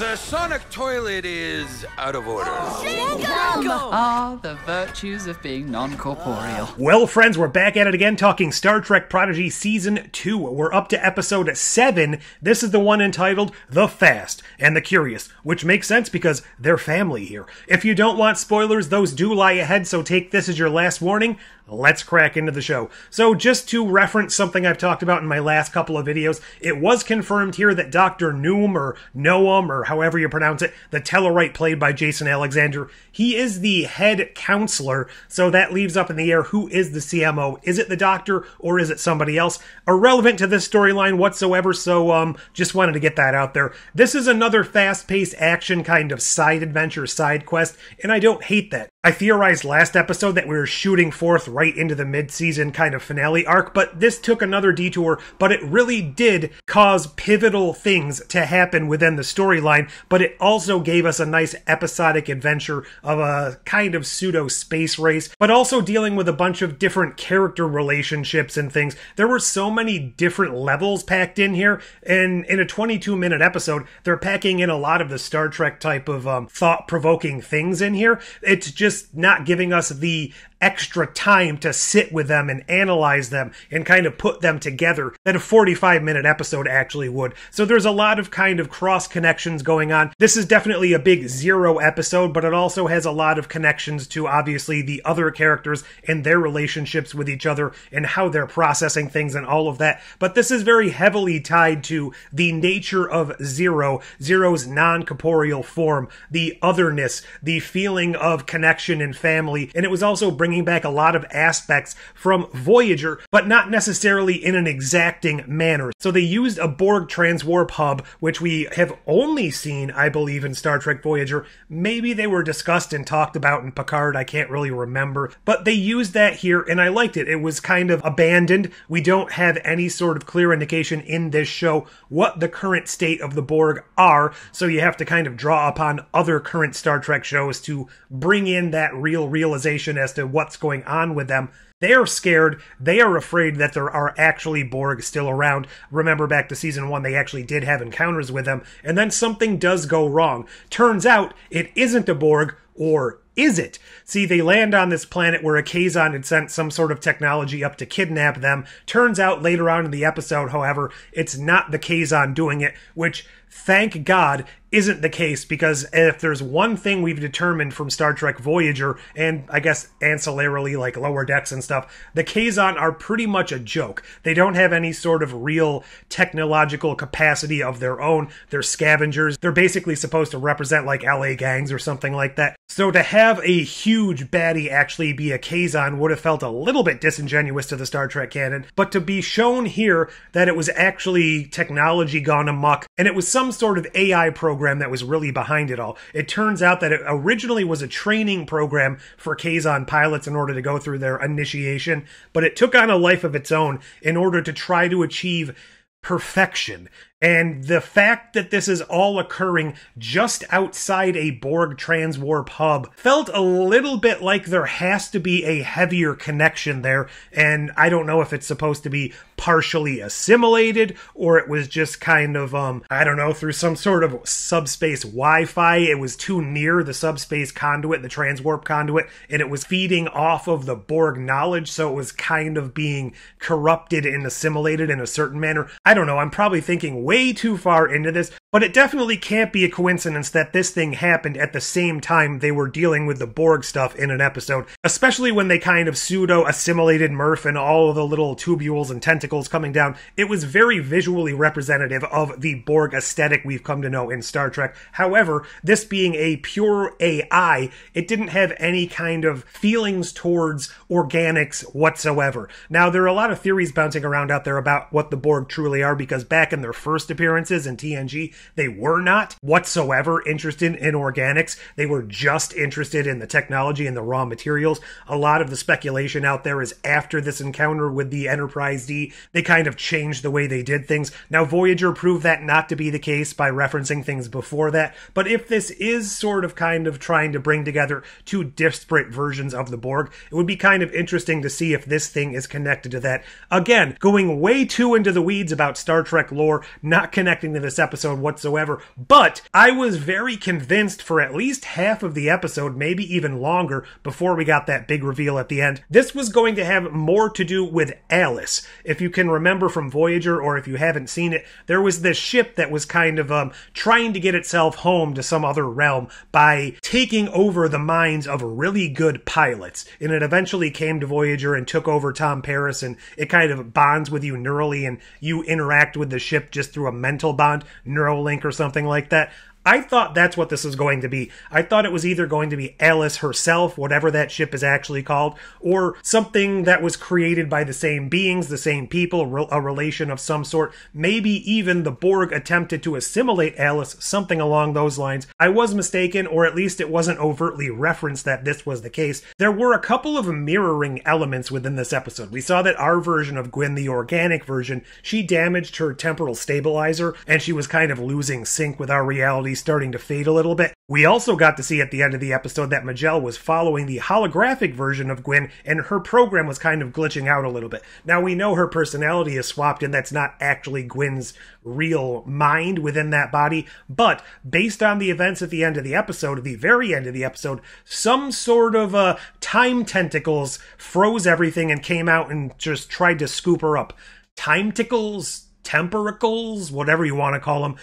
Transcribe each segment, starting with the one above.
The sonic toilet is out of order. Ah, the virtues of being non-corporeal. Well, friends, we're back at it again, talking Star Trek Prodigy Season 2. We're up to Episode 7. This is the one entitled The Fast and the Curious, which makes sense because they're family here. If you don't want spoilers, those do lie ahead, so take this as your last warning. Let's crack into the show. So just to reference something I've talked about in my last couple of videos, it was confirmed here that Dr. Noom, or Noam, or however you pronounce it, the Tellarite played by Jason Alexander, he is the head counselor, so that leaves up in the air who is the CMO. Is it the Doctor, or is it somebody else? Irrelevant to this storyline whatsoever, so just wanted to get that out there. This is another fast-paced action kind of side adventure, side quest, and I don't hate that. I theorized last episode that we were shooting forth right into the mid-season kind of finale arc, but this took another detour, but it really did cause pivotal things to happen within the storyline, but it also gave us a nice episodic adventure of a kind of pseudo-space race, but also dealing with a bunch of different character relationships and things. There were so many different levels packed in here, and in a 22-minute episode, they're packing in a lot of the Star Trek type of thought-provoking things in here. It's just not giving us the extra time to sit with them and analyze them and kind of put them together that a 45-minute episode actually would. So there's a lot of kind of cross connections going on. This is definitely a big Zero episode, but it also has a lot of connections to obviously the other characters and their relationships with each other and how they're processing things and all of that. But this is very heavily tied to the nature of Zero's non-corporeal form, the otherness, the feeling of connection and family, and it was also bringing back a lot of aspects from Voyager, but not necessarily in an exacting manner. So they used a Borg transwarp hub, which we have only seen, I believe, in Star Trek Voyager. Maybe they were discussed and talked about in Picard, I can't really remember. But they used that here, and I liked it. It was kind of abandoned. We don't have any sort of clear indication in this show what the current state of the Borg are, so you have to kind of draw upon other current Star Trek shows to bring in that real realization as to what's going on with them. They are scared. They are afraid that there are actually Borg still around. Remember back to season 1, they actually did have encounters with them, and then something does go wrong. Turns out it isn't a Borg, or is it? See, they land on this planet where a Kazon had sent some sort of technology up to kidnap them. Turns out later on in the episode, however, it's not the Kazon doing it, which, thank God, isn't the case, because if there's one thing we've determined from Star Trek Voyager, and I guess ancillarily like Lower Decks and stuff, the Kazon are pretty much a joke. They don't have any sort of real technological capacity of their own. They're scavengers. They're basically supposed to represent like LA gangs or something like that. So to have a huge baddie actually be a Kazon would have felt a little bit disingenuous to the Star Trek canon, but to be shown here that it was actually technology gone amok, and it was some sort of AI program that was really behind it all. It turns out that it originally was a training program for Kazon pilots in order to go through their initiation, but it took on a life of its own in order to try to achieve perfection. And the fact that this is all occurring just outside a Borg transwarp hub felt a little bit like there has to be a heavier connection there, and I don't know if it's supposed to be partially assimilated, or it was just kind of, I don't know, through some sort of subspace Wi-Fi. It was too near the subspace conduit, the transwarp conduit, and it was feeding off of the Borg knowledge, so it was kind of being corrupted and assimilated in a certain manner. I don't know, I'm probably thinking way too far into this, but it definitely can't be a coincidence that this thing happened at the same time they were dealing with the Borg stuff in an episode, especially when they kind of pseudo-assimilated Murph and all of the little tubules and tentacles coming down. It was very visually representative of the Borg aesthetic we've come to know in Star Trek. However, this being a pure AI, it didn't have any kind of feelings towards organics whatsoever. Now, there are a lot of theories bouncing around out there about what the Borg truly are, because back in their first appearances in TNG, they were not whatsoever interested in organics. They were just interested in the technology and the raw materials. A lot of the speculation out there is after this encounter with the Enterprise D, they kind of changed the way they did things. Now, Voyager proved that not to be the case by referencing things before that, but if this is sort of kind of trying to bring together two disparate versions of the Borg, it would be kind of interesting to see if this thing is connected to that. Again, going way too into the weeds about Star Trek lore not connecting to this episode whatsoever. But I was very convinced for at least half of the episode, maybe even longer, before we got that big reveal at the end. This was going to have more to do with Alice. If you can remember from Voyager, or if you haven't seen it, there was this ship that was kind of trying to get itself home to some other realm by taking over the minds of really good pilots. And it eventually came to Voyager and took over Tom Paris, and it kind of bonds with you neurally, and you interact with the ship just through a mental bond, Neuralink or something like that. I thought that's what this was going to be. I thought it was either going to be Alice herself, whatever that ship is actually called, or something that was created by the same beings, the same people, a relation of some sort. Maybe even the Borg attempted to assimilate Alice, something along those lines. I was mistaken, or at least it wasn't overtly referenced that this was the case. There were a couple of mirroring elements within this episode. We saw that our version of Gwyn, the organic version, she damaged her temporal stabilizer, and she was kind of losing sync with our reality, starting to fade a little bit. We also got to see at the end of the episode that Majel was following the holographic version of Gwyn, and her program was kind of glitching out a little bit. Now we know her personality is swapped, and that's not actually Gwyn's real mind within that body, but based on the events at the end of the episode, at the very end of the episode, some sort of time tentacles froze everything and came out and just tried to scoop her up. Time tickles? Temporicles? Whatever you want to call them.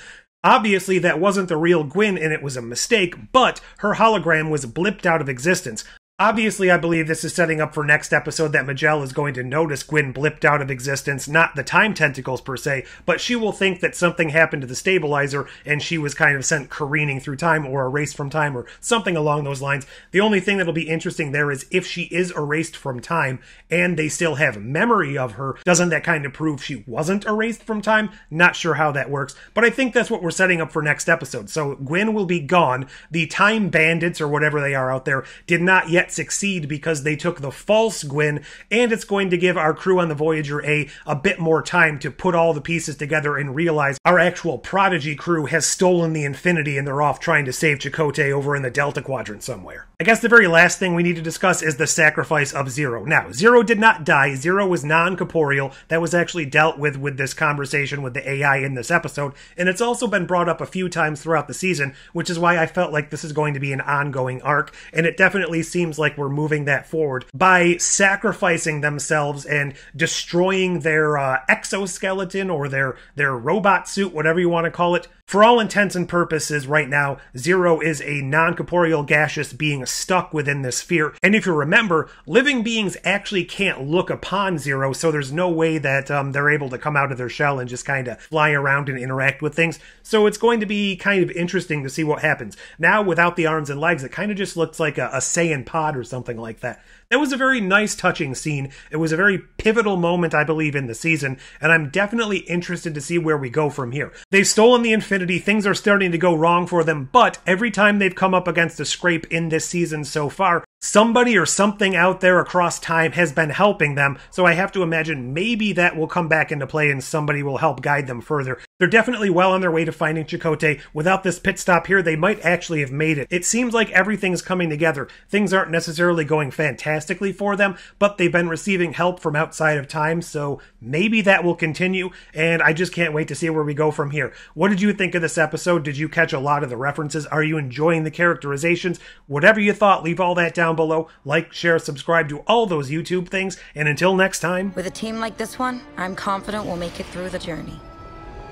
Obviously, that wasn't the real Gwyn, and it was a mistake, but her hologram was blipped out of existence. Obviously, I believe this is setting up for next episode that Majel is going to notice Gwyn blipped out of existence, not the time tentacles per se, but she will think that something happened to the stabilizer and she was kind of sent careening through time or erased from time or something along those lines. The only thing that'll be interesting there is if she is erased from time and they still have memory of her, doesn't that kind of prove she wasn't erased from time? Not sure how that works, but I think that's what we're setting up for next episode. So Gwyn will be gone. The time bandits or whatever they are out there did not yet succeed because they took the false Gwyn, and it's going to give our crew on the Voyager a bit more time to put all the pieces together and realize our actual Prodigy crew has stolen the Infinity and they're off trying to save Chakotay over in the Delta Quadrant somewhere. I guess the very last thing we need to discuss is the sacrifice of Zero. Now, Zero did not die. Zero was non-corporeal. That was actually dealt with this conversation with the AI in this episode, and it's also been brought up a few times throughout the season, which is why I felt like this is going to be an ongoing arc, and it definitely seems like we're moving that forward by sacrificing themselves and destroying their exoskeleton or their robot suit, whatever you want to call it. For all intents and purposes, right now, Zero is a non-corporeal gaseous being stuck within this sphere. And if you remember, living beings actually can't look upon Zero, so there's no way that they're able to come out of their shell and just kind of fly around and interact with things. So it's going to be kind of interesting to see what happens. Now, without the arms and legs, it kind of just looks like a Saiyan pod or something like that. That was a very nice, touching scene. It was a very pivotal moment, I believe, in the season, and I'm definitely interested to see where we go from here. They've stolen the Infinity, things are starting to go wrong for them, but every time they've come up against a scrape in this season so far, somebody or something out there across time has been helping them, so I have to imagine maybe that will come back into play and somebody will help guide them further. They're definitely well on their way to finding Chakotay. Without this pit stop here, they might actually have made it. It seems like everything's coming together. Things aren't necessarily going fantastically for them, but they've been receiving help from outside of time, so maybe that will continue, and I just can't wait to see where we go from here. What did you think of this episode? Did you catch a lot of the references? Are you enjoying the characterizations? Whatever you thought, leave all that down below. Like, share, subscribe to all those YouTube things, and until next time... With a team like this one, I'm confident we'll make it through the journey,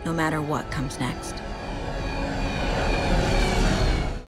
no matter what comes next.